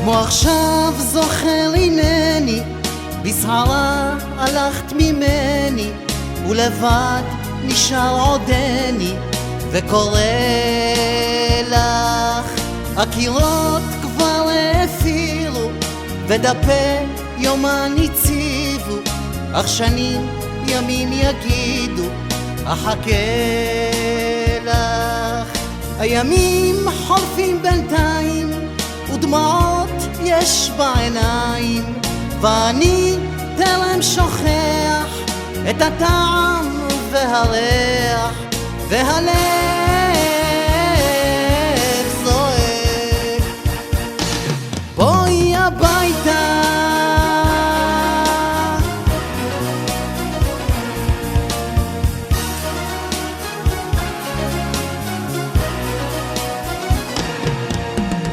כמו עכשיו זוכר הנני, בסערה הלכת ממני, ולבד נשאר עודני וקורא לך. הקירות כבר אפילו ודפי יומן הציבו, אך שנים ימים יגידו אחכה לך. הימים חולפים בינתיים ודמעות יש בעיניים, ואני טרם שוכח את הטעם והריח, והלב זועק בואי הביתה.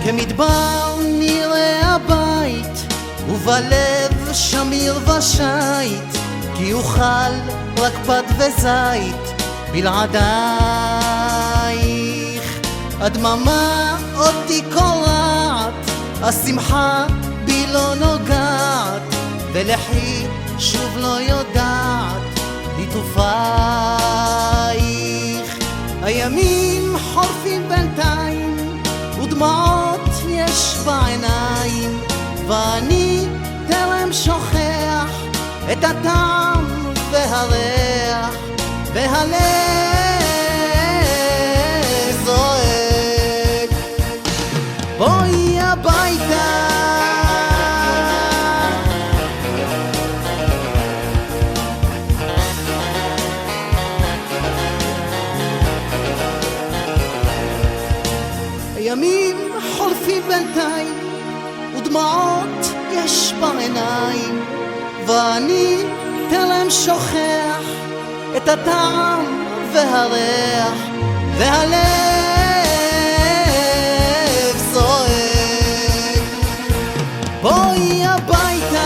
כמדבר נראה הבית ובלב שמיר ושייט, כי אוכל רק פת וזית בלעדייך. הדממה אותי קורעת, השמחה בי לא נוגעת, ולחי שוב לא יודעת לטופייך. הימים חולפים בינתיים ודמעות יש בעיניים, ואני טרם שוכח את הטעם והריח, והלב זועק בואי הביתה. הימים חולפים בינתיים ודמעות יש בעיניים, ואני טרם שוכח את הטעם והריח, והלב זועק בואי הביתה.